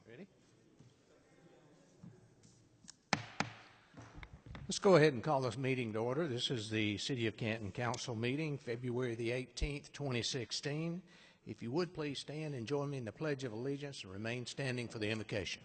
Ready? Let's go ahead and call this meeting to order. This is the City of Canton Council meeting, February the 18th, 2016. If you would, please stand and join me in the Pledge of Allegiance and remain standing for the invocation.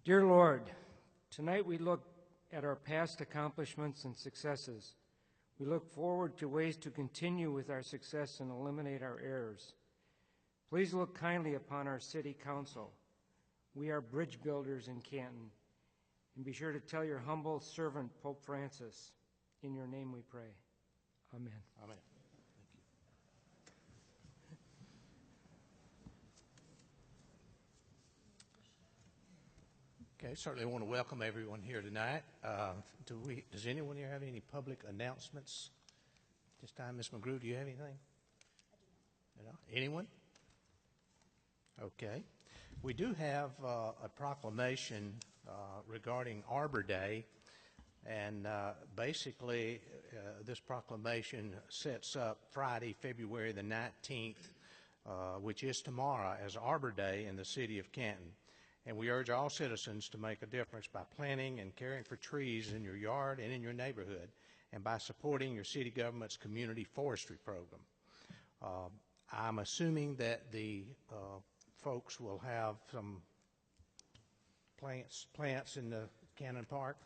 Dear Lord, tonight we look at our past accomplishments and successes. We look forward to ways to continue with our success and eliminate our errors. Please look kindly upon our city council. We are bridge builders in Canton. And be sure to tell your humble servant, Pope Francis, in your name we pray. Amen. Amen. Okay, certainly want to welcome everyone here tonight. Does anyone here have any public announcements? This time, Ms. McGrew, do you have anything? I do not. Anyone? Okay. We do have a proclamation regarding Arbor Day, and basically this proclamation sets up Friday, February the 19th, which is tomorrow, as Arbor Day in the city of Canton. And we urge all citizens to make a difference by planting and caring for trees in your yard and in your neighborhood, and by supporting your city government's community forestry program. I'm assuming that the folks will have some plants in the Canton Park?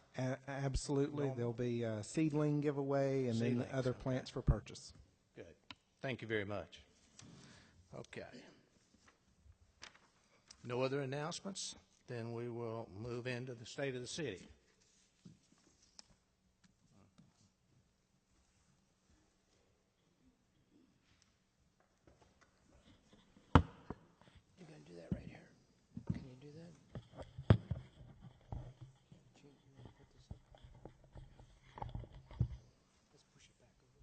Absolutely. There'll be a seedling giveaway and then other plants for purchase. Good. Thank you very much. Okay. No other announcements? Then we will move into the state of the city. You're going to do that right here. Can you do that? Let's push it back a little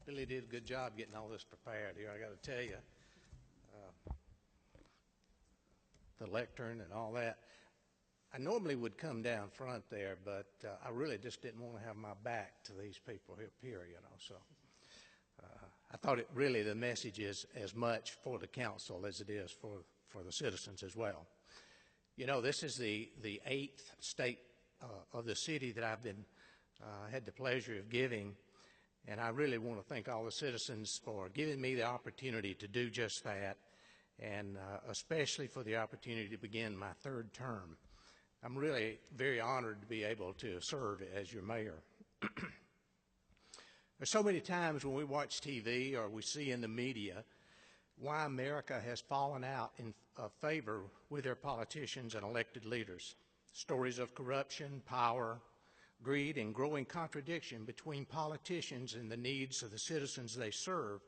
bit. Billy did a good job getting all this prepared here, I got to tell you. the lectern and all that. I normally would come down front there, but I really just didn't want to have my back to these people up here, you know. So I thought really the message is as much for the council as it is for the citizens as well. You know, this is the 8th state of the city that I've been had the pleasure of giving, and I really want to thank all the citizens for giving me the opportunity to do just that, and especially for the opportunity to begin my 3rd term. I'm really very honored to be able to serve as your mayor. There's so many times when we watch TV or we see in the media why America has fallen out in favor with their politicians and elected leaders. Stories of corruption, power, greed, and growing contradiction between politicians and the needs of the citizens they serve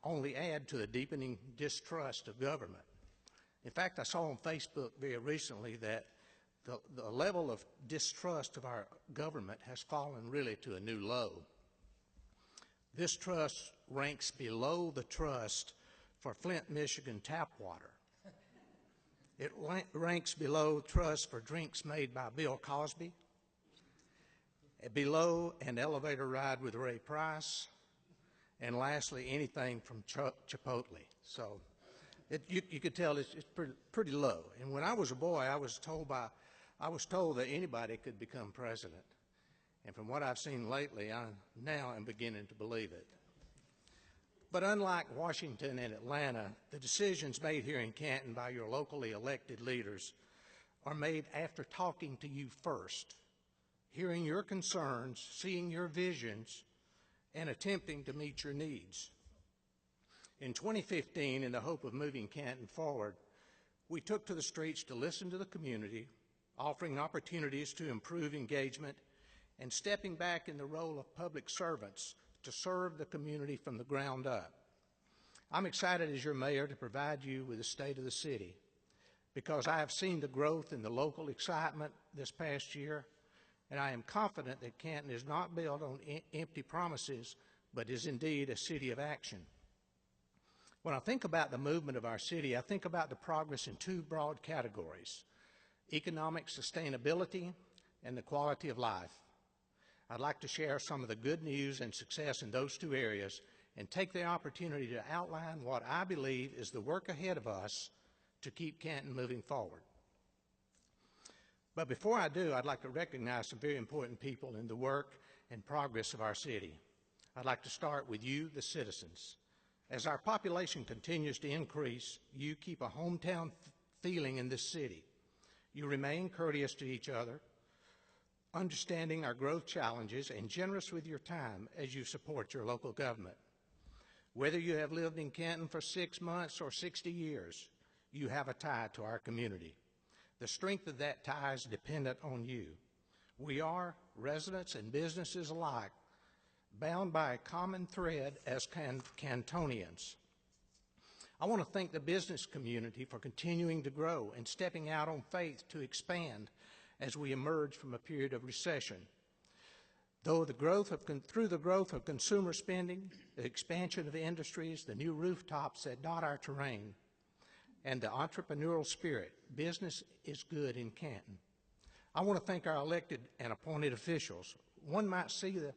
only add to the deepening distrust of government. In fact, I saw on Facebook very recently that the level of distrust of our government has fallen really to a new low. This trust ranks below the trust for Flint, Michigan tap water. It ranks below trust for drinks made by Bill Cosby, below an elevator ride with Ray Price, and lastly, anything from Chipotle. So you could tell it's pretty low. And when I was a boy, I was told that anybody could become president. And from what I've seen lately, I now am beginning to believe it. But unlike Washington and Atlanta, the decisions made here in Canton by your locally elected leaders are made after talking to you first, hearing your concerns, seeing your visions, and attempting to meet your needs. In 2015, in the hope of moving Canton forward, we took to the streets to listen to the community, offering opportunities to improve engagement and stepping back in the role of public servants to serve the community from the ground up. I'm excited as your mayor to provide you with the state of the city because I have seen the growth in the local excitement this past year, and I am confident that Canton is not built on empty promises, but is indeed a city of action. When I think about the movement of our city, I think about the progress in 2 broad categories: economic sustainability and the quality of life. I'd like to share some of the good news and success in those 2 areas and take the opportunity to outline what I believe is the work ahead of us to keep Canton moving forward. But before I do, I'd like to recognize some very important people in the work and progress of our city. I'd like to start with you, the citizens. As our population continues to increase, you keep a hometown feeling in this city. You remain courteous to each other, understanding our growth challenges, and generous with your time as you support your local government. Whether you have lived in Canton for 6 months or 60 years, you have a tie to our community. The strength of that tie is dependent on you. We are, residents and businesses alike, bound by a common thread as Cantonians. I want to thank the business community for continuing to grow and stepping out on faith to expand as we emerge from a period of recession. Through the growth of consumer spending, the expansion of industries, the new rooftops that dot our terrain, and the entrepreneurial spirit, business is good in Canton. I want to thank our elected and appointed officials. One might see the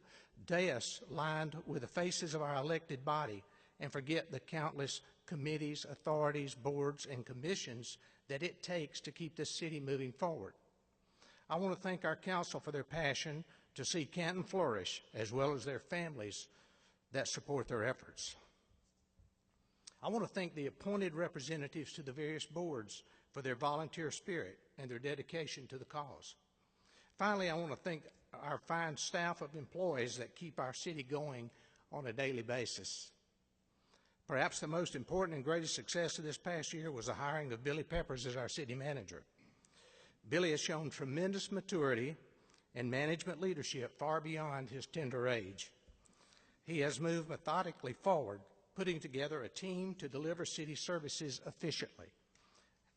dais lined with the faces of our elected body and forget the countless committees, authorities, boards, and commissions that it takes to keep this city moving forward. I want to thank our council for their passion to see Canton flourish, as well as their families that support their efforts. I want to thank the appointed representatives to the various boards for their volunteer spirit and their dedication to the cause. Finally, I want to thank our fine staff of employees that keep our city going on a daily basis. Perhaps the most important and greatest success of this past year was the hiring of Billy Peppers as our city manager. Billy has shown tremendous maturity and management leadership far beyond his tender age. He has moved methodically forward, putting together a team to deliver city services efficiently,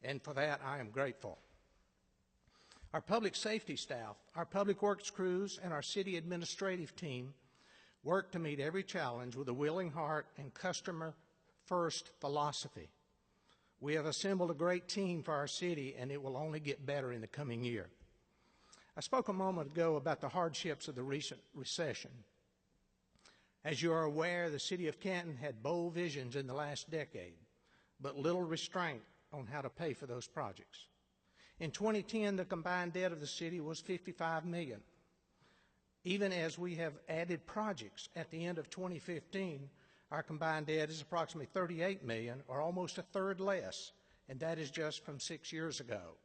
and for that I am grateful. Our public safety staff, our public works crews, and our city administrative team work to meet every challenge with a willing heart and customer-first philosophy. We have assembled a great team for our city, and it will only get better in the coming year. I spoke a moment ago about the hardships of the recent recession. As you are aware, the city of Canton had bold visions in the last decade, but little restraint on how to pay for those projects. In 2010, the combined debt of the city was $55 million. Even as we have added projects at the end of 2015, our combined debt is approximately $38 million, or almost a third less, and that is just from 6 years ago.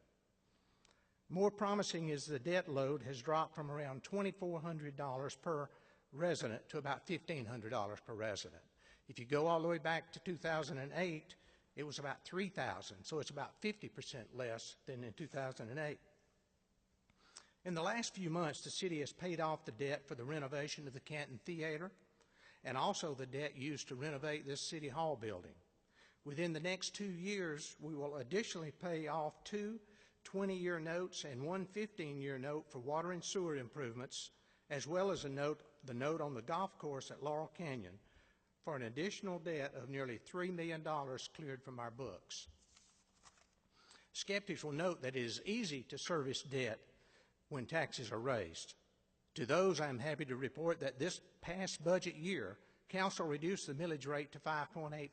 More promising is the debt load has dropped from around $2,400 per resident to about $1,500 per resident. If you go all the way back to 2008, it was about $3,000, so it's about 50% less than in 2008. In the last few months, the city has paid off the debt for the renovation of the Canton Theater and also the debt used to renovate this City Hall building. Within the next 2 years, we will additionally pay off 2 20-year notes and 1 15-year note for water and sewer improvements, as well as the note on the golf course at Laurel Canyon, for an additional debt of nearly $3 million cleared from our books. Skeptics will note that it is easy to service debt when taxes are raised. To those, I am happy to report that this past budget year, Council reduced the millage rate to 5.85,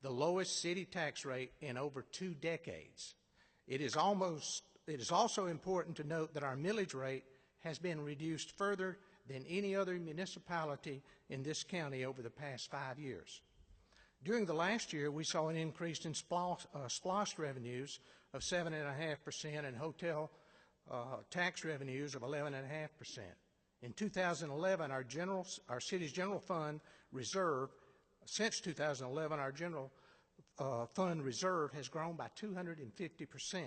the lowest city tax rate in over 2 decades. It is also important to note that our millage rate has been reduced further than any other municipality in this county over the past 5 years. During the last year, we saw an increase in SPLOST revenues of 7.5% and hotel tax revenues of 11.5%. In 2011, our city's general fund reserve, since 2011, our general fund reserve has grown by 250%.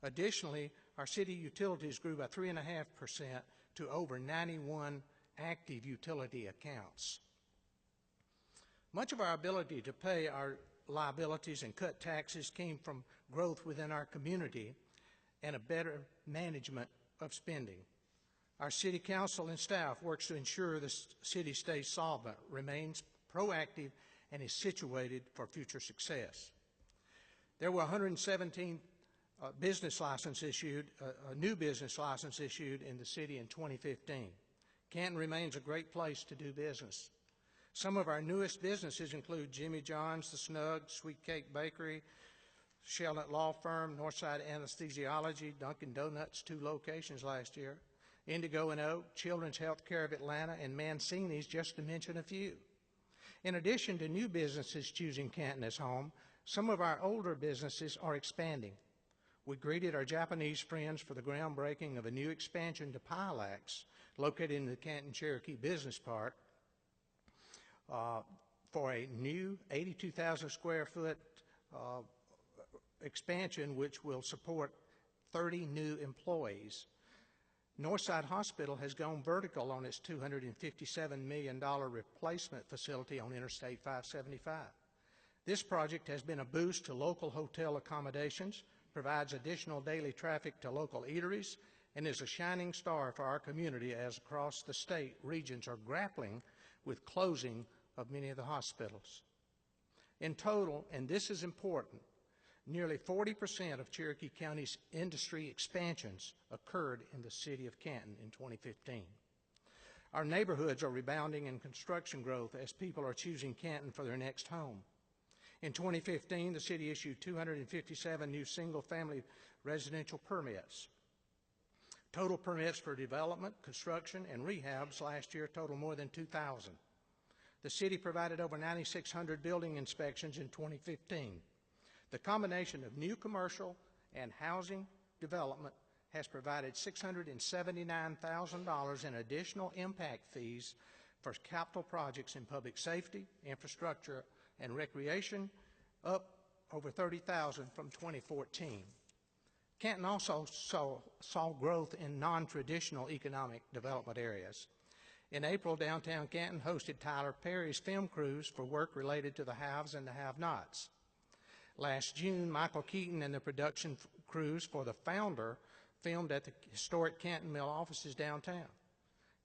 Additionally, our city utilities grew by 3.5% to over 91 active utility accounts. Much of our ability to pay our liabilities and cut taxes came from growth within our community and a better management of spending. Our city council and staff works to ensure the city stays solvent, remains proactive, and is situated for future success. There were 117 business license issued, a new business license issued in the city in 2015. Canton remains a great place to do business. Some of our newest businesses include Jimmy John's, The Snug, Sweet Cake Bakery, Sheldon Law Firm, Northside Anesthesiology, Dunkin' Donuts, 2 locations last year, Indigo and Oak, Children's Health Care of Atlanta, and Mancini's, just to mention a few. In addition to new businesses choosing Canton as home, some of our older businesses are expanding. We greeted our Japanese friends for the groundbreaking of a new expansion to Pilax, located in the Canton Cherokee Business Park, for a new 82,000 square foot expansion which will support 30 new employees. Northside Hospital has gone vertical on its $257 million replacement facility on Interstate 575. This project has been a boost to local hotel accommodations, provides additional daily traffic to local eateries, and is a shining star for our community as across the state regions are grappling with closing of many of the hospitals. In total, and this is important, nearly 40% of Cherokee County's industry expansions occurred in the city of Canton in 2015. Our neighborhoods are rebounding in construction growth as people are choosing Canton for their next home. In 2015, the city issued 257 new single-family residential permits. Total permits for development, construction, and rehabs last year totaled more than 2,000. The city provided over 9,600 building inspections in 2015. The combination of new commercial and housing development has provided $679,000 in additional impact fees for capital projects in public safety, infrastructure, and recreation, up over $30,000 from 2014. Canton also saw growth in non-traditional economic development areas. In April, downtown Canton hosted Tyler Perry's film cruise for work related to the haves and the have-nots. Last June, Michael Keaton and the production crews for The Founder filmed at the historic Canton Mill offices downtown.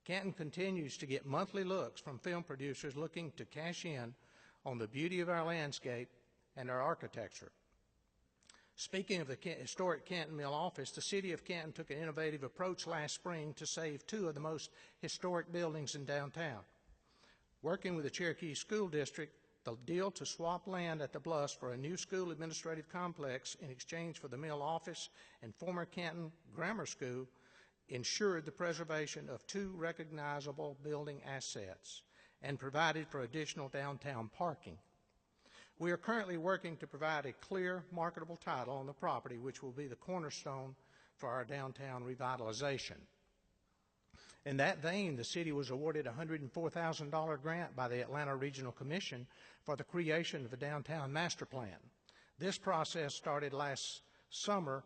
Canton continues to get monthly looks from film producers looking to cash in on the beauty of our landscape and our architecture. Speaking of the historic Canton Mill office, the City of Canton took an innovative approach last spring to save two of the most historic buildings in downtown. Working with the Cherokee School District, the deal to swap land at the Bluffs for a new school administrative complex in exchange for the mill office and former Canton Grammar School ensured the preservation of two recognizable building assets and provided for additional downtown parking. We are currently working to provide a clear, marketable title on the property, which will be the cornerstone for our downtown revitalization. In that vein, the city was awarded a $104,000 grant by the Atlanta Regional Commission for the creation of a downtown master plan. This process started last summer.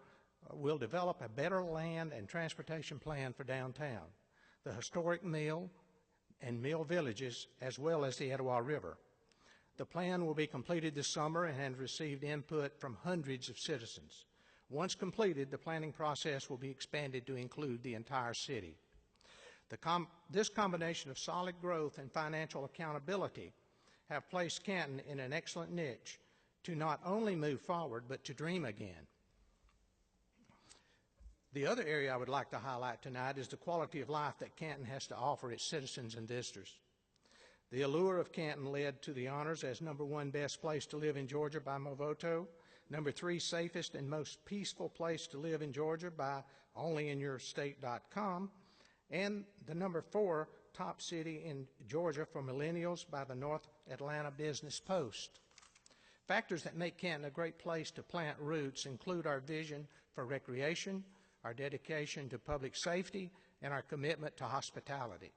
Will develop a better land and transportation plan for downtown, the historic mill and mill villages, as well as the Etowah River. The plan will be completed this summer and has received input from hundreds of citizens. Once completed, the planning process will be expanded to include the entire city. This combination of solid growth and financial accountability have placed Canton in an excellent niche to not only move forward, but to dream again. The other area I would like to highlight tonight is the quality of life that Canton has to offer its citizens and visitors. The allure of Canton led to the honors as #1 best place to live in Georgia by Movoto, #3 safest and most peaceful place to live in Georgia by onlyinyourstate.com, and the #4 top city in Georgia for millennials by the North Atlanta Business Post. Factors that make Canton a great place to plant roots include our vision for recreation, our dedication to public safety, and our commitment to hospitality.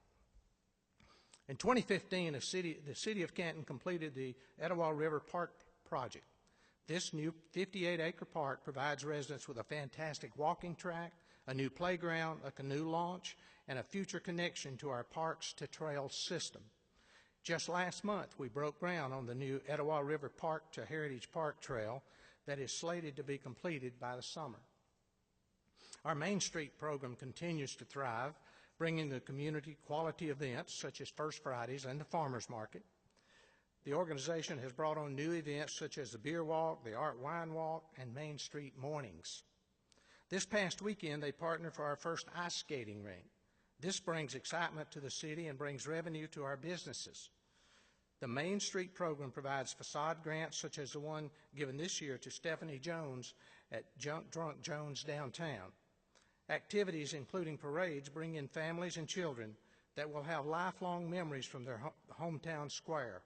In 2015, the City of Canton completed the Etowah River Park project. This new 58-acre park provides residents with a fantastic walking track, a new playground, a canoe launch, and a future connection to our Parks to Trails system. Just last month, we broke ground on the new Etowah River Park to Heritage Park Trail that is slated to be completed by the summer. Our Main Street program continues to thrive, bringing the community quality events such as First Fridays and the Farmers Market. The organization has brought on new events such as the Beer Walk, the Art Wine Walk, and Main Street Mornings. This past weekend, they partnered for our first ice skating rink. This brings excitement to the city and brings revenue to our businesses. The Main Street program provides facade grants such as the one given this year to Stephanie Jones at Junk Drunk Jones downtown. Activities including parades bring in families and children that will have lifelong memories from their hometown square.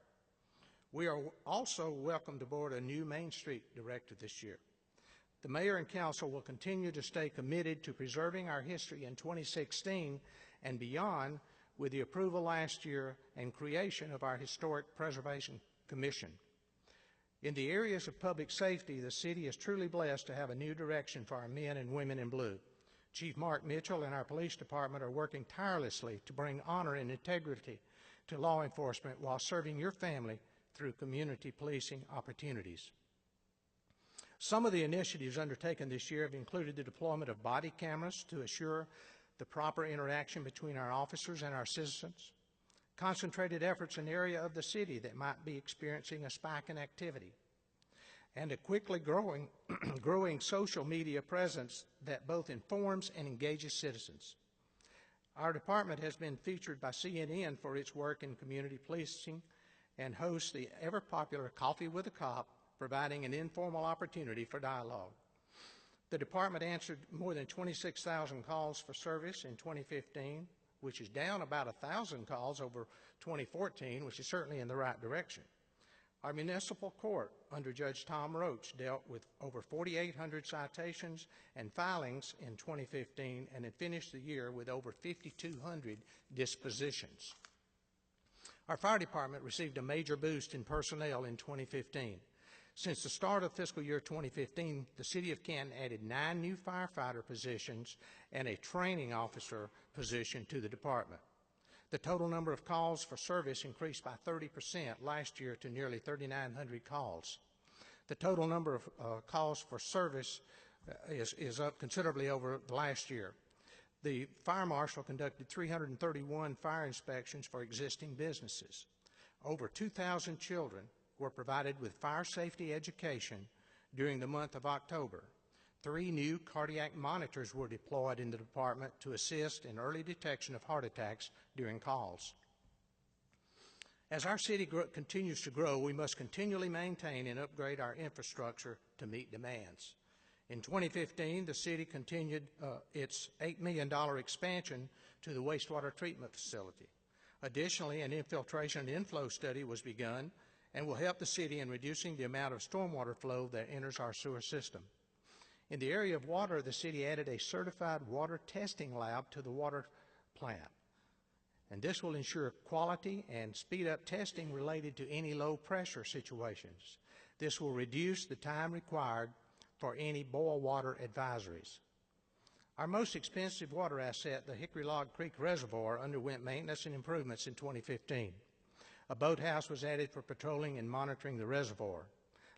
We are also welcomed aboard a new Main Street director this year. The mayor and council will continue to stay committed to preserving our history in 2016 and beyond with the approval last year and creation of our Historic Preservation Commission. In the areas of public safety, the city is truly blessed to have a new direction for our men and women in blue. Chief Mark Mitchell and our police department are working tirelessly to bring honor and integrity to law enforcement while serving your family through community policing opportunities. Some of the initiatives undertaken this year have included the deployment of body cameras to assure the proper interaction between our officers and our citizens, concentrated efforts in an area of the city that might be experiencing a spike in activity, and a quickly growing social media presence that both informs and engages citizens. Our department has been featured by CNN for its work in community policing and hosts the ever-popular Coffee with a Cop, providing an informal opportunity for dialogue. The department answered more than 26,000 calls for service in 2015, which is down about 1,000 calls over 2014, which is certainly in the right direction. Our municipal court under Judge Tom Roach dealt with over 4,800 citations and filings in 2015 and had finished the year with over 5,200 dispositions. Our fire department received a major boost in personnel in 2015. Since the start of fiscal year 2015, the City of Canton added 9 new firefighter positions and a training officer position to the department. The total number of calls for service increased by 30% last year to nearly 3,900 calls. The total number of calls for service is up considerably over last year. The fire marshal conducted 331 fire inspections for existing businesses. Over 2,000 children were provided with fire safety education during the month of October. 3 new cardiac monitors were deployed in the department to assist in early detection of heart attacks during calls. As our city continues to grow, we must continually maintain and upgrade our infrastructure to meet demands. In 2015, the city continued its $8 million expansion to the wastewater treatment facility. Additionally, an infiltration and inflow study was begun and will help the city in reducing the amount of stormwater flow that enters our sewer system. In the area of water, the city added a certified water testing lab to the water plant, and this will ensure quality and speed up testing related to any low pressure situations. This will reduce the time required for any boil water advisories. Our most expensive water asset, the Hickory Log Creek Reservoir, underwent maintenance and improvements in 2015. A boathouse was added for patrolling and monitoring the reservoir.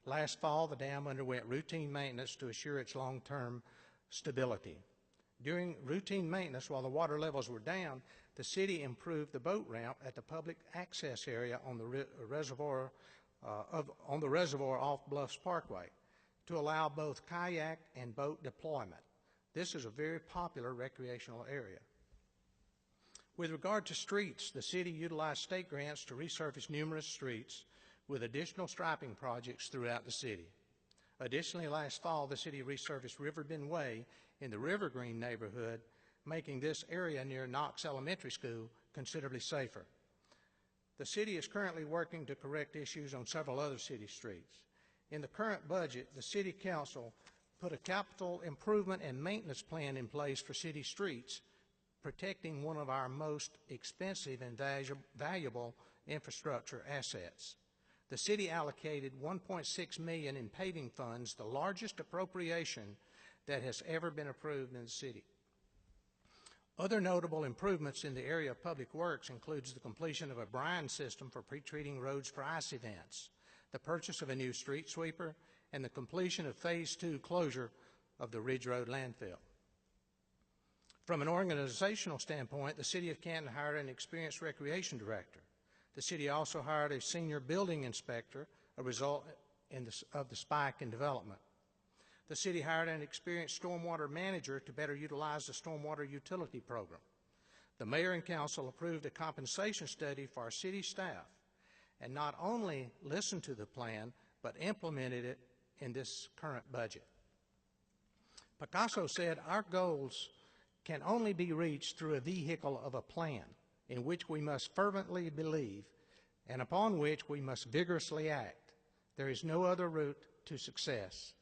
Last fall, the dam underwent routine maintenance to assure its long-term stability. During routine maintenance, while the water levels were down, the city improved the boat ramp at the public access area on the reservoir off Bluffs Parkway to allow both kayak and boat deployment. This is a very popular recreational area. With regard to streets, the city utilized state grants to resurface numerous streets with additional striping projects throughout the city. Additionally, last fall, the city resurfaced Riverbend Way in the Rivergreen neighborhood, making this area near Knox Elementary School considerably safer. The city is currently working to correct issues on several other city streets. In the current budget, the City Council put a capital improvement and maintenance plan in place for city streets, protecting one of our most expensive and valuable infrastructure assets. The city allocated $1.6 million in paving funds, the largest appropriation that has ever been approved in the city. Other notable improvements in the area of public works includes the completion of a brine system for pre-treating roads for ice events, the purchase of a new street sweeper, and the completion of Phase 2 closure of the Ridge Road landfill. From an organizational standpoint, the City of Canton hired an experienced recreation director. The city also hired a senior building inspector, a result of the spike in development. The city hired an experienced stormwater manager to better utilize the stormwater utility program. The mayor and council approved a compensation study for our city staff and not only listened to the plan, but implemented it in this current budget. Picasso said, "Our goals can only be reached through a vehicle of a plan in which we must fervently believe and upon which we must vigorously act. There is no other route to success."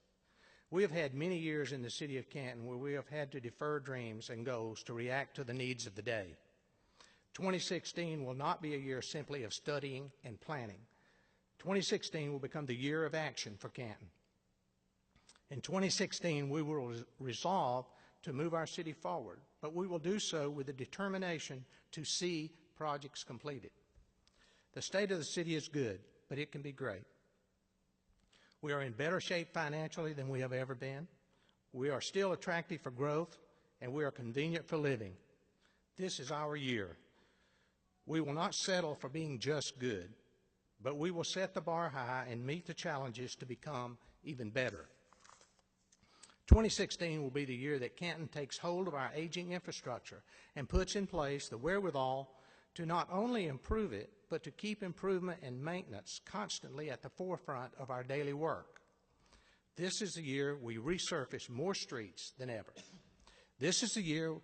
We have had many years in the city of Canton where we have had to defer dreams and goals to react to the needs of the day. 2016 will not be a year simply of studying and planning. 2016 will become the year of action for Canton. In 2016, we will resolve to move our city forward, but we will do so with the determination to see projects completed. The state of the city is good, but it can be great. We are in better shape financially than we have ever been. We are still attractive for growth, and we are convenient for living. This is our year. We will not settle for being just good, but we will set the bar high and meet the challenges to become even better. 2016 will be the year that Canton takes hold of our aging infrastructure and puts in place the wherewithal to not only improve it, but to keep improvement and maintenance constantly at the forefront of our daily work. This is the year we resurface more streets than ever. This is the year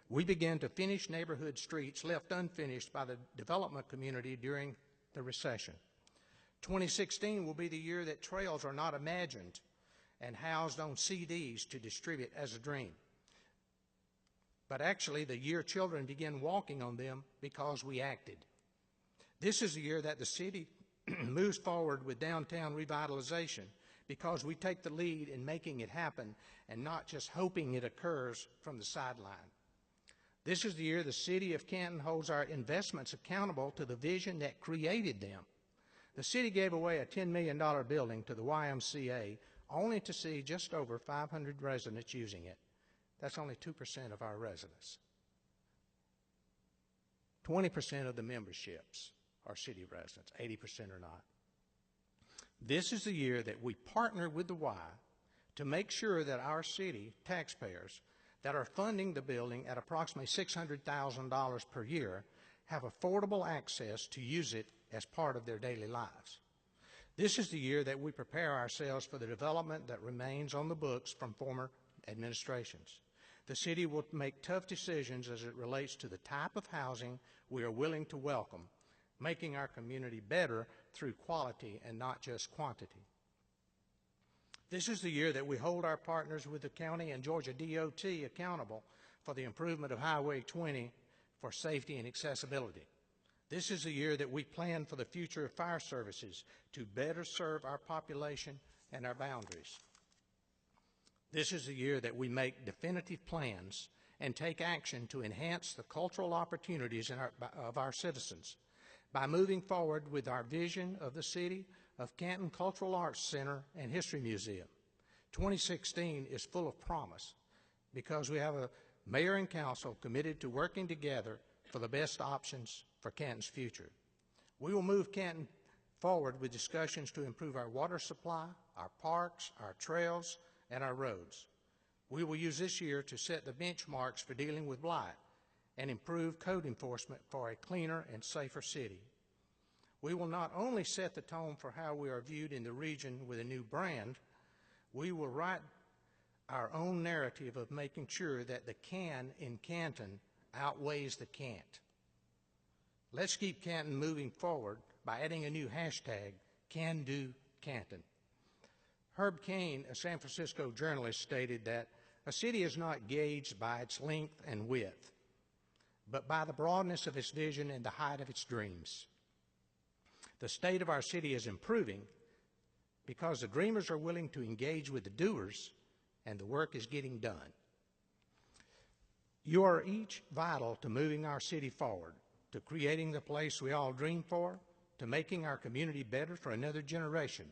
we begin to finish neighborhood streets left unfinished by the development community during the recession. 2016 will be the year that trails are not imagined and housed on CDs to distribute as a dream, but actually the year children begin walking on them because we acted. This is the year that the city moves forward with downtown revitalization because we take the lead in making it happen and not just hoping it occurs from the sideline. This is the year the city of Canton holds our investments accountable to the vision that created them. The city gave away a $10 million building to the YMCA only to see just over 500 residents using it. That's only 2% of our residents. 20% of the memberships are city residents, 80% are not. This is the year that we partner with the Y to make sure that our city taxpayers that are funding the building at approximately $600,000 per year have affordable access to use it as part of their daily lives. This is the year that we prepare ourselves for the development that remains on the books from former administrations. The city will make tough decisions as it relates to the type of housing we are willing to welcome, making our community better through quality and not just quantity. This is the year that we hold our partners with the county and Georgia DOT accountable for the improvement of Highway 20 for safety and accessibility. This is the year that we plan for the future of fire services to better serve our population and our boundaries. This is the year that we make definitive plans and take action to enhance the cultural opportunities of our citizens by moving forward with our vision of the city of Canton Cultural Arts Center and History Museum. 2016 is full of promise because we have a mayor and council committed to working together for the best options for Canton's future. We will move Canton forward with discussions to improve our water supply, our parks, our trails, and our roads. We will use this year to set the benchmarks for dealing with blight and improve code enforcement for a cleaner and safer city. We will not only set the tone for how we are viewed in the region with a new brand, we will write our own narrative of making sure that the can in Canton outweighs the can't. Let's keep Canton moving forward by adding a new hashtag, CanDoCanton. Herb Cain, a San Francisco journalist, stated that a city is not gauged by its length and width, but by the broadness of its vision and the height of its dreams. The state of our city is improving because the dreamers are willing to engage with the doers and the work is getting done. You are each vital to moving our city forward, to creating the place we all dream for, to making our community better for another generation.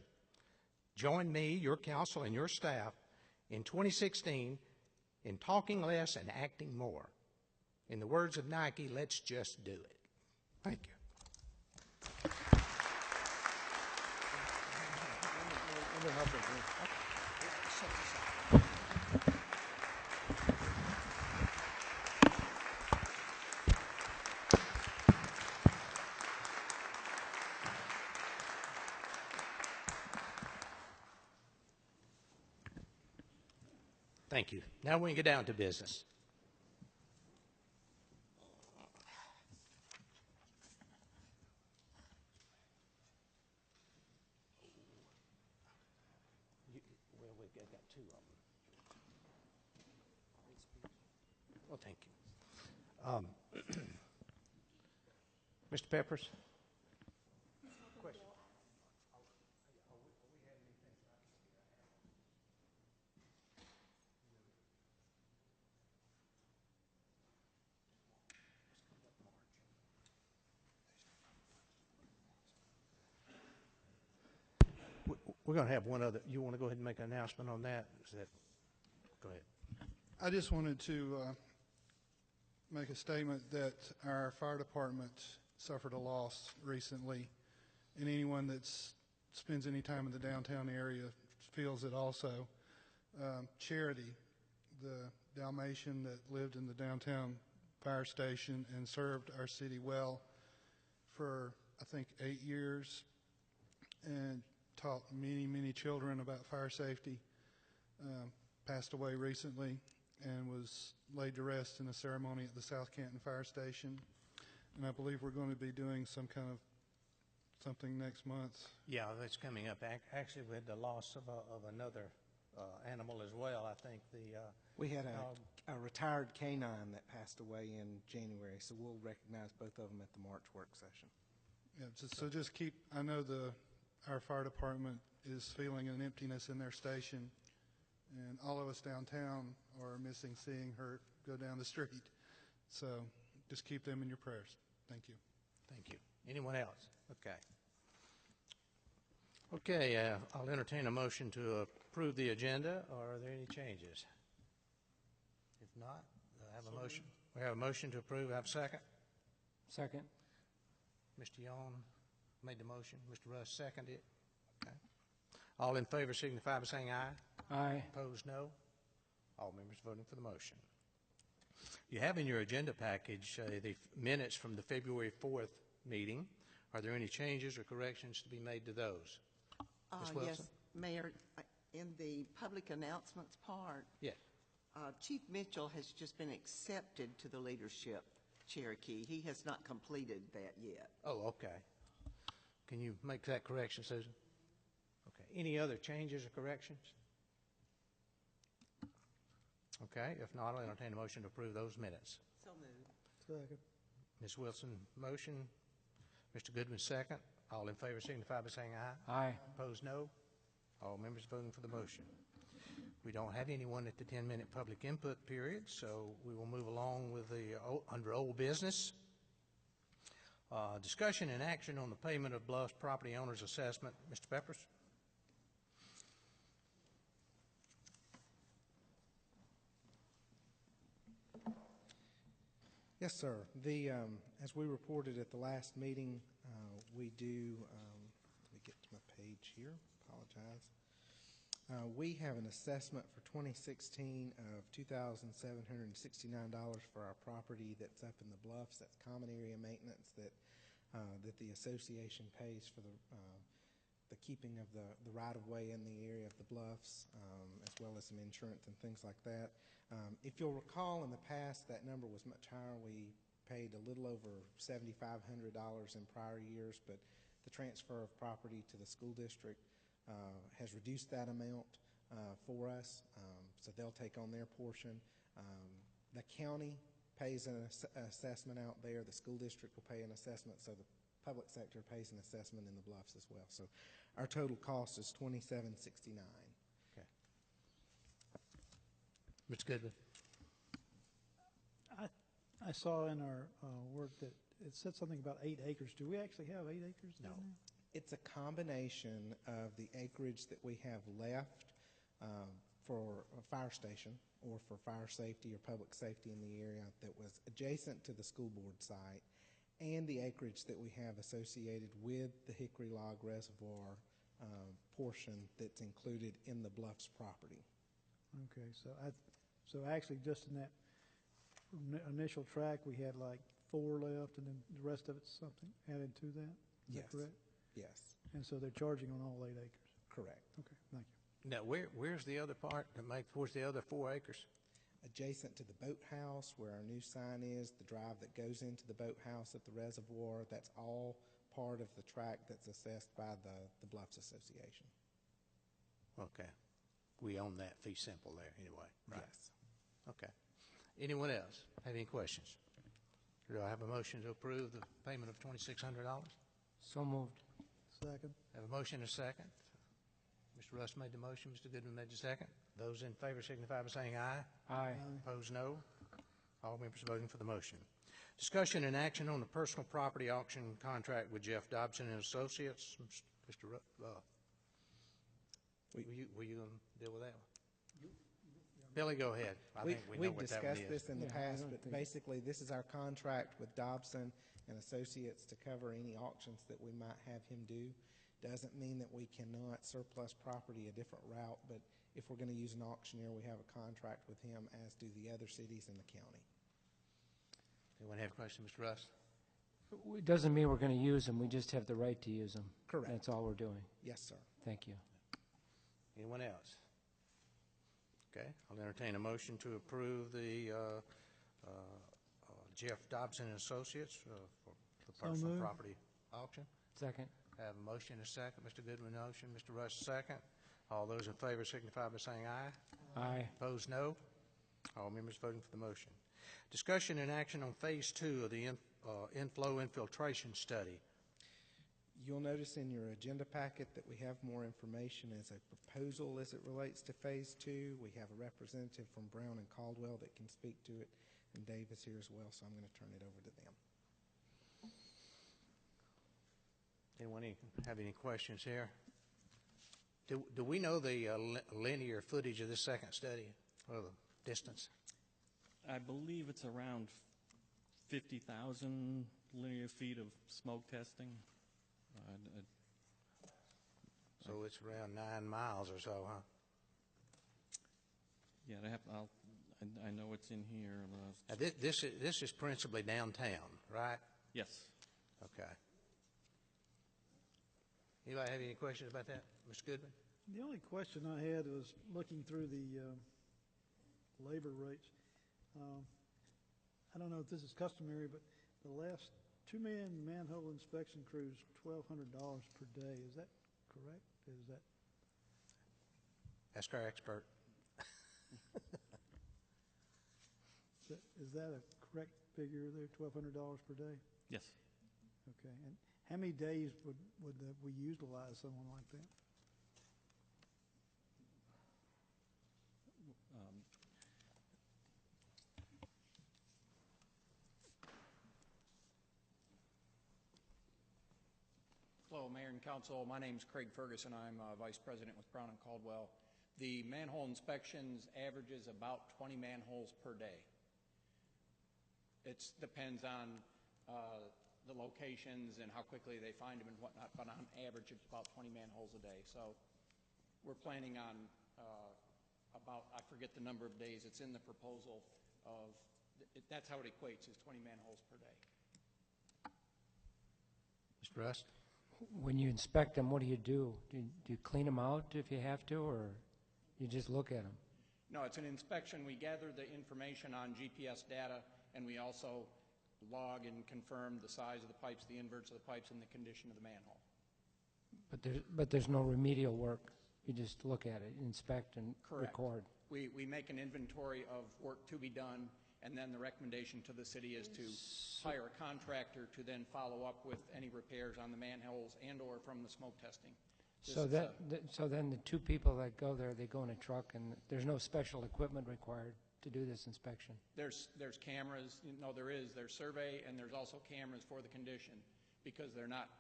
Join me, your council, and your staff in 2016 in talking less and acting more. In the words of Nike, let's just do it. Thank you. Thank you. Now we can get down to business. Well, we've got two of them. Well, thank you. Mr. Peppers? Question. We're going to have one other. You want to go ahead and make an announcement on that? Go ahead. I just wanted to make a statement that our fire department suffered a loss recently, and anyone that spends any time in the downtown area feels it also. Charity, the Dalmatian that lived in the downtown fire station and served our city well for, I think, 8 years, and taught many, many children about fire safety, passed away recently and was laid to rest in a ceremony at the South Canton Fire Station. And I believe we're going to be doing some kind of something next month. Yeah, that's coming up. Actually, we had the loss of another animal as well. I think we had a retired canine that passed away in January, so we'll recognize both of them at the March work session. Yeah, so just keep, I know our fire department is feeling an emptiness in their station, and all of us downtown are missing seeing her go down the street. So just keep them in your prayers. Thank you. Thank you. Anyone else? Okay. Okay, I'll entertain a motion to approve the agenda. Are there any changes? If not, I have a motion. We have a motion to approve. I have a second. Second. Mr. Young made the motion. Mr. Russ seconded it. Okay. All in favor signify by saying aye. Aye. Opposed, no. All members voting for the motion. You have in your agenda package the minutes from the February 4th meeting. Are there any changes or corrections to be made to those? Ms. Wilson? Yes, Mayor, in the public announcements part, Yes. Chief Mitchell has just been accepted to the leadership Cherokee. He has not completed that yet. Oh, okay. Can you make that correction, Susan? Okay. Any other changes or corrections? Okay. If not, I'll entertain a motion to approve those minutes. So moved. Second. Ms. Wilson, motion. Mr. Goodwin, second. All in favor signify by saying aye. Aye. Opposed, no. All members voting for the motion. We don't have anyone at the 10-minute public input period, so we will move along with the under old business. Discussion and action on the payment of Bluff's property owner's assessment. Mr. Peppers? Yes, sir. As we reported at the last meeting, we do, let me get to my page here, apologize. We have an assessment for 2016 of $2,769 for our property that's up in the Bluffs. That's common area maintenance that the association pays for the keeping of the right-of-way in the area of the Bluffs, as well as some insurance and things like that. If you'll recall, in the past, that number was much higher. We paid a little over $7,500 in prior years, but the transfer of property to the school district has reduced that amount for us, so they'll take on their portion. The county pays an assessment out there. The school district will pay an assessment, so the public sector pays an assessment in the Bluffs as well. So our total cost is $2,769. Okay. Mr. Goodwin? I saw in our work that it said something about 8 acres. Do we actually have 8 acres down there? It's a combination of the acreage that we have left for a fire station or for fire safety or public safety in the area that was adjacent to the school board site, and the acreage that we have associated with the Hickory Log Reservoir portion that's included in the Bluffs property. Okay, so actually just in that initial track, we had like 4 left, and then the rest of it's something added to that? Is that correct? Yes, And so they're charging on all 8 acres? correct. Okay, thank you. Now, where's the other part that where's the other 4 acres? Adjacent to the boathouse where our new sign is, the drive that goes into the boathouse at the reservoir, that's all part of the tract that's assessed by the Bluffs Association. Okay. We own that fee simple there anyway, right? Yes. Okay. Anyone else have any questions? Do I have a motion to approve the payment of $2,600? So moved. Second. Have a motion and a second. Mr. Russ made the motion. Mr. Goodman made the second. Those in favor signify by saying aye. Aye. Opposed, no. All members voting for the motion. Discussion and action on the personal property auction contract with Jeff Dobson and Associates. Mr. Were you going to deal with that one? Billy, go ahead. I think we know We've what that one discussed is. this in the Yeah, past, I but think- basically this is our contract with Dobson and Associates to cover any auctions that we might have him do. Doesn't mean that we cannot surplus property a different route, but if we're going to use an auctioneer, we have a contract with him, as do the other cities in the county. Anyone have a question, Mr. Russ? It doesn't mean we're going to use them, we just have the right to use them. Correct. That's all we're doing. Yes, sir. Thank you. Anyone else? Okay, I'll entertain a motion to approve the Jeff Dobson and Associates for personal moved. property auction. Second. Have a motion and a second. Mr. Goodwin, motion. Mr. Rush, second. All those in favor signify by saying aye. Aye. Opposed, no. All members voting for the motion. Discussion and action on Phase 2 of the inflow infiltration study. You'll notice in your agenda packet that we have more information as a proposal as it relates to Phase 2. We have a representative from Brown and Caldwell that can speak to it, and Dave is here as well, so I'm going to turn it over to them. Anyone have any questions here? Do we know the linear footage of this second study, or the distance? I believe it's around 50,000 linear feet of smoke testing. So it's around 9 miles or so, huh? Yeah, I know it's in here. Now, this is principally downtown, right? Yes. Okay. Anybody have any questions about that? Mr. Goodman? The only question I had was looking through the labor rates. I don't know if this is customary, but the last two-man manhole inspection crews, $1,200 per day. Is that correct? Ask our expert. Is that a correct figure there, $1,200 per day? Yes. Okay. And how many days would we utilize someone like that? Hello, Mayor and Council. My name is Craig Ferguson. I'm Vice President with Brown & Caldwell. The manhole inspections averages about 20 manholes per day. It depends on the locations and how quickly they find them and whatnot, but on average it's about 20 manholes a day. So we're planning on about, I forget the number of days, it's in the proposal of, that's how it equates, is 20 manholes per day. Mr. Rust? When you inspect them, what do you do? Do you clean them out if you have to, or you just look at them? No, it's an inspection. We gather the information on GPS data, and we also log and confirm the size of the pipes, the inverts of the pipes, and the condition of the manhole. But there's no remedial work. You just look at it, inspect, and Correct. record. We make an inventory of work to be done, and then the recommendation to the city is to hire a contractor to then follow up with any repairs on the manholes and/or from the smoke testing. So then the two people that go there, they go in a truck, and there's no special equipment required to do this inspection. There's cameras. No, there's survey, and there's also cameras for the condition, because they're not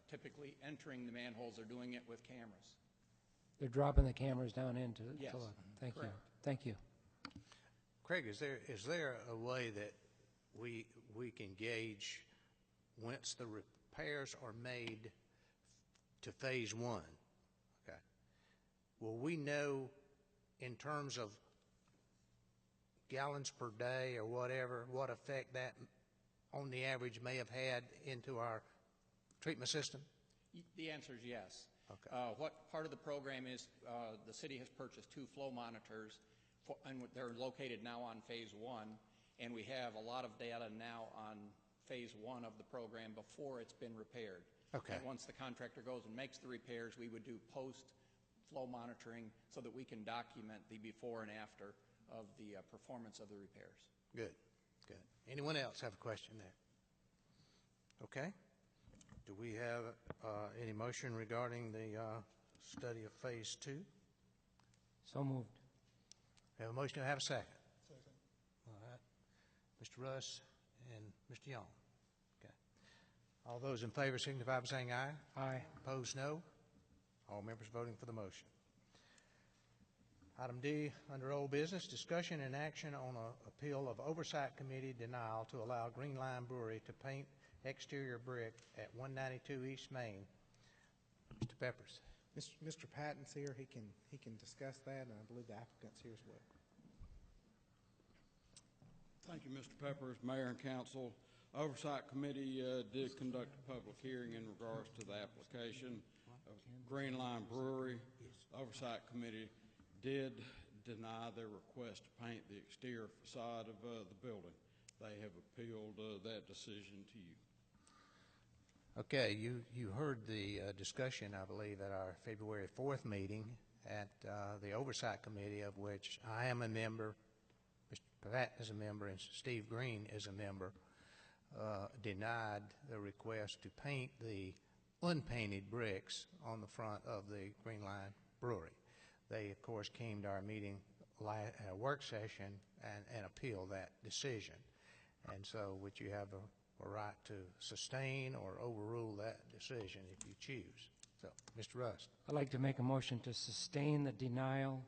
typically entering the manholes. They're doing it with cameras. They're dropping the cameras down into the. Yes. Thank Correct. you. Thank you. Craig, is there a way that we can gauge once the repairs are made to phase one? Okay. Will we know in terms of gallons per day or whatever, what effect that on the average may have had into our treatment system? The answer is yes. Okay. What part of the program is the city has purchased 2 flow monitors, and they're located now on phase one, and we have a lot of data now on phase one of the program before it's been repaired. Okay. And once the contractor goes and makes the repairs, we would do post-flow monitoring so that we can document the before and after of the performance of the repairs. Good, good. Anyone else have a question there? Okay. Do we have any motion regarding the study of phase two? So moved. Have a motion to have a second. Second. All right. Mr. Russ and Mr. Young. Okay. All those in favor signify by saying aye. Aye. Opposed, no. All members voting for the motion. Item D, under old business, discussion and action on an appeal of Oversight Committee denial to allow Green Line Brewery to paint exterior brick at 192 East Main. Mr. Peppers. Mr. Patton's here. He can discuss that, and I believe the applicant's here as well. Thank you, Mr. Peppers, Mayor and Council. Oversight Committee did conduct a public hearing in regards to the application of Green Line Brewery. Oversight Committee did deny their request to paint the exterior facade of the building. They have appealed that decision to you. Okay, you heard the discussion, I believe, at our February 4th meeting at the Oversight Committee, of which I am a member, Mr. Patton is a member, and Steve Green is a member, denied the request to paint the unpainted bricks on the front of the Green Line Brewery. They, of course, came to our meeting, a work session, and appealed that decision. And so would you have a right to sustain or overrule that decision if you choose? So, Mr. Rust. I'd like to make a motion to sustain the denial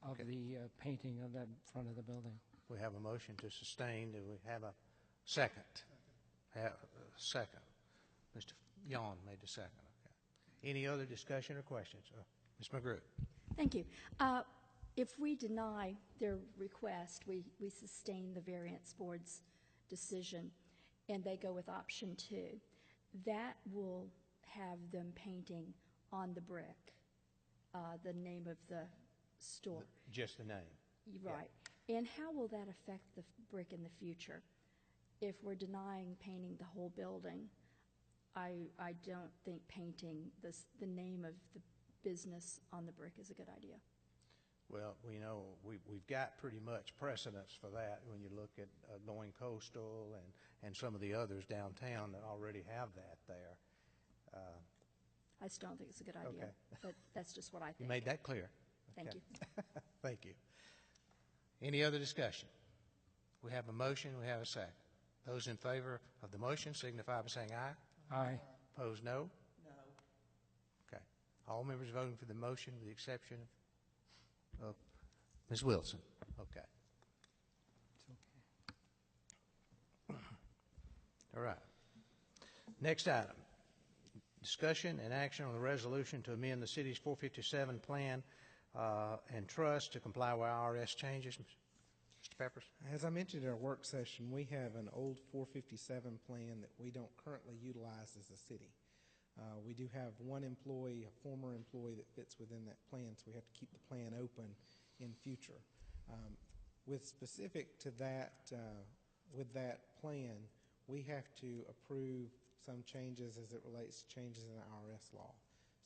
of Okay. the painting of that front of the building. We have a motion to sustain. Do we have a second? Have a second. Mr. Yon made the second. Okay. Any other discussion or questions? Ms. McGrew? Thank you. If we deny their request, we sustain the variance board's decision, and they go with option 2, that will have them painting on the brick the name of the store. Just the name. Right. And how will that affect the brick in the future? If we're denying painting the whole building, I don't think painting the name of the business on the brick is a good idea. Well, we know we've got pretty much precedence for that when you look at going coastal and some of the others downtown that already have that there. I still don't think it's a good idea, Okay. but that's just what I think. You made that clear. Thank Okay. you. Thank you. Any other discussion? We have a motion, we have a second. Those in favor of the motion signify by saying aye. Aye. Opposed, no? No. Okay. All members voting for the motion with the exception of Ms. Wilson. Okay. All right. Next item. Discussion and action on the resolution to amend the city's 457 plan and trust to comply with IRS changes. Mr. Peppers? As I mentioned in our work session, we have an old 457 plan that we don't currently utilize as a city. We do have one employee, a former employee, that fits within that plan, so we have to keep the plan open in future. With specific to that, with that plan, we have to approve some changes as it relates to changes in the IRS law.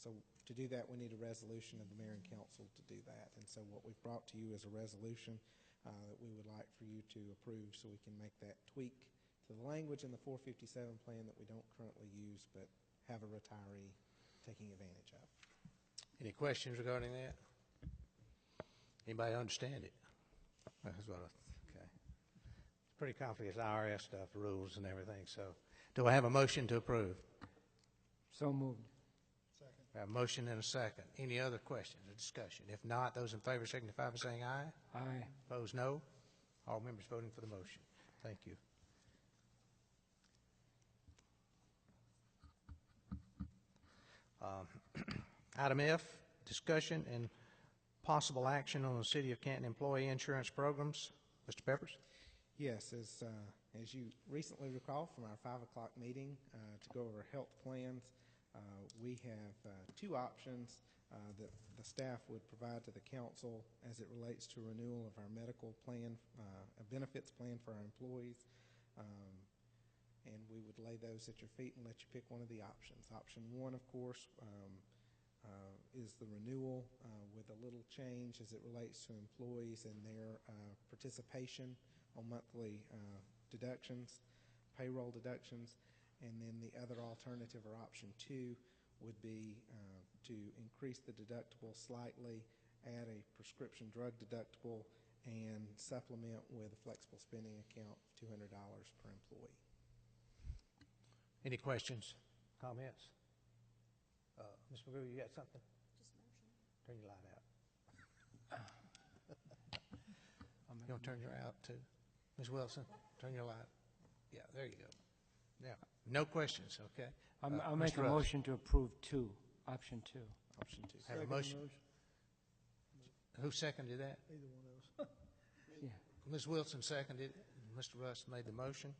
So to do that, we need a resolution of the mayor and council to do that. And so what we've brought to you is a resolution that we would like for you to approve so we can make that tweak to the language in the 457 plan that we don't currently use but have a retiree taking advantage of. Any questions regarding that? Anybody understand it? That's what okay. It's pretty complicated IRS stuff, rules and everything. So do I have a motion to approve? So moved. Second. I have a motion and a second. Any other questions or discussion? If not, those in favor signify by saying aye. Aye. Opposed, no. All members voting for the motion. Thank you. Item F, discussion and possible action on the City of Canton employee insurance programs. Mr. Peppers? Yes, as you recently recall from our 5 o'clock meeting to go over health plans, we have two options that the staff would provide to the council as it relates to renewal of our medical plan, a benefits plan for our employees. And we would lay those at your feet and let you pick one of the options. Option 1, of course, is the renewal with a little change as it relates to employees and their participation on monthly deductions, payroll deductions. And then the other alternative, or option 2, would be to increase the deductible slightly, add a prescription drug deductible, and supplement with a flexible spending account of $200 per employee. Any questions, comments? Ms. McGrew, you got something? Just motion. Turn your light out. You want to turn your out too? Ms. Wilson, turn your light. Yeah, there you go. Yeah, no questions, okay? I'll make Mr. a Russ. motion to approve Option option 2. 2. Have a Second motion. Who seconded that? Either one of us. Yeah. Ms. Wilson seconded it. Mr. Russ made the motion.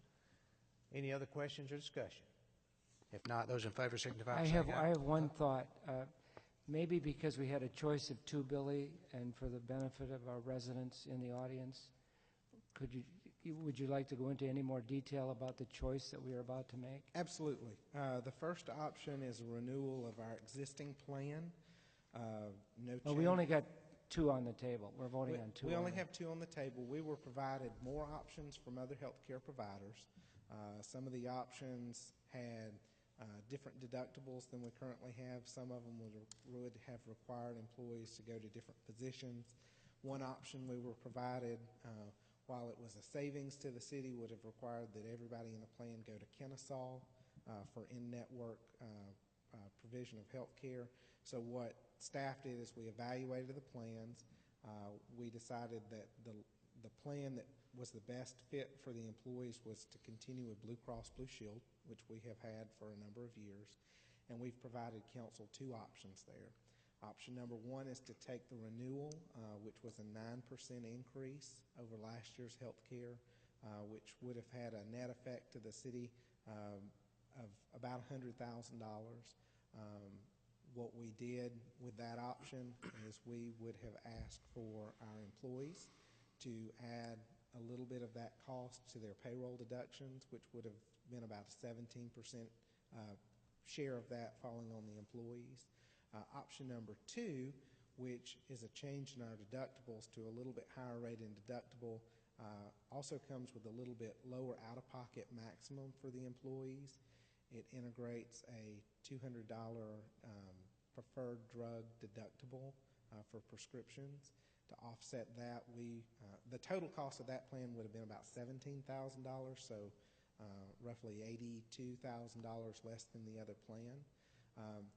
Any other questions or discussion? If not, those in favor signify by I saying have one thought. Maybe because we had a choice of 2, Billy, and for the benefit of our residents in the audience, would you like to go into any more detail about the choice that we are about to make? Absolutely. The first option is a renewal of our existing plan. No Well, change. we only got 2 on the table. We're voting on 2. We only have 2 on the table. We were provided more options from other healthcare providers. Some of the options had different deductibles than we currently have. Some of them would have required employees to go to different positions. One option we were provided, while it was a savings to the city, would have required that everybody in the plan go to Kennesaw for in-network provision of health care. So what staff did is we evaluated the plans. We decided that the plan that was the best fit for the employees was to continue with Blue Cross Blue Shield, which we have had for a number of years. and we've provided council two options there. Option number one is to take the renewal, which was a 9% increase over last year's health care, which would have had a net effect to the city of about $100,000. What we did with that option is we would have asked for our employees to add a little bit of that cost to their payroll deductions, which would have been about a 17% share of that falling on the employees. Option number two, which is a change in our deductibles to a little bit higher rate in deductible, also comes with a little bit lower out-of-pocket maximum for the employees. It integrates a $200 preferred drug deductible for prescriptions. To offset that, the total cost of that plan would have been about $17,000, so roughly $82,000 less than the other plan.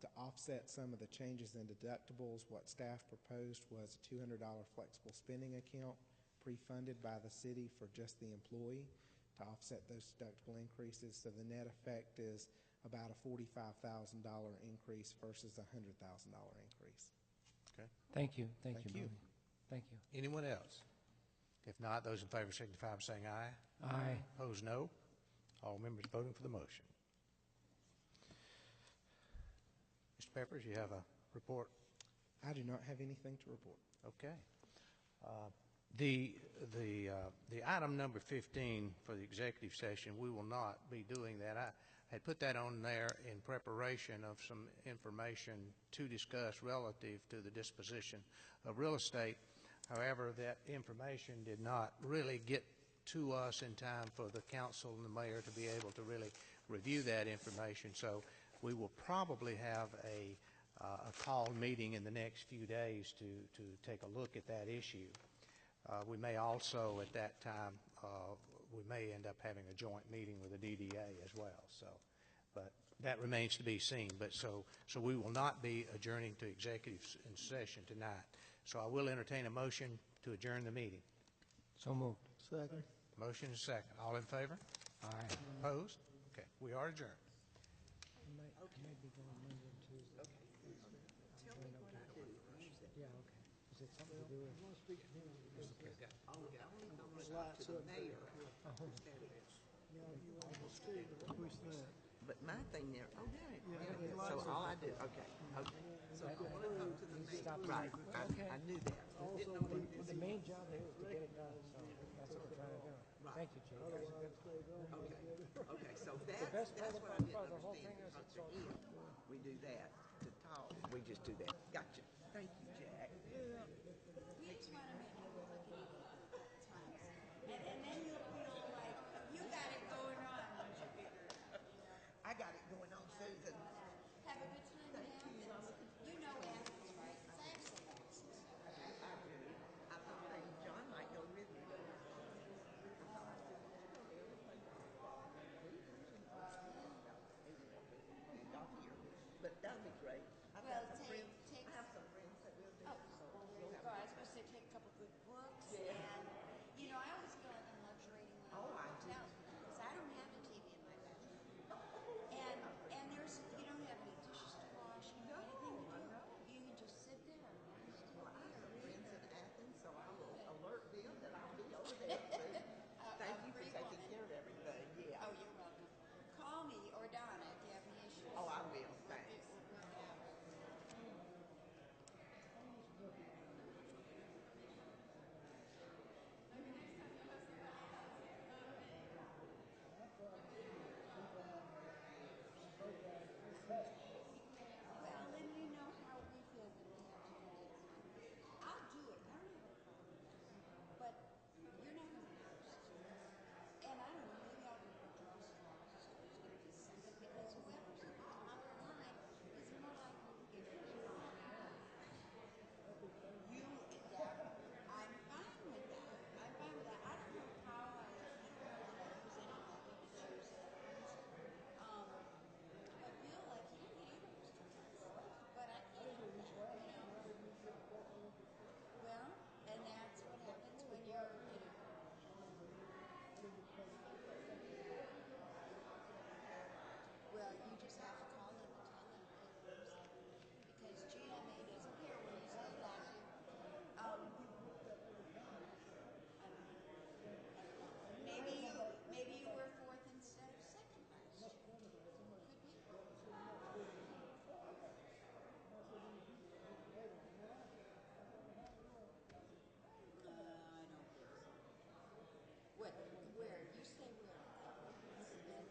To offset some of the changes in deductibles, what staff proposed was a $200 flexible spending account pre-funded by the city for just the employee to offset those deductible increases. So the net effect is about a $45,000 increase versus a $100,000 increase. Okay. Thank you. Thank you. you. Bobby. Thank you. Anyone else? If not, those in favor signify by saying aye. Aye. Opposed, no. All members voting for the motion. Mr. Peppers, you have a report? I do not have anything to report. Okay. The item number 15 for the executive session, we will not be doing that. I had put that on there in preparation of some information to discuss relative to the disposition of real estate. However, that information did not really get to us in time for the council and the mayor to be able to really review that information. So we will probably have a call meeting in the next few days to take a look at that issue. We may also, at that time, we may end up having a joint meeting with the DDA as well. So, but that remains to be seen. But so we will not be adjourning to executive session tonight. So I will entertain a motion to adjourn the meeting. So moved. Second. Motion is second. All in favor? Aye. Opposed? Okay. We are adjourned. But my thing there, so all I did, okay. So I want to come to the mayor. Right, I knew that. The main job here is to get it done, so that's what we're trying to do. Thank you, Chief. Okay, so The best part that's what I didn't of the whole understand. thing is Because it's all. we do that to talk, we just do that. Gotcha. Thank you.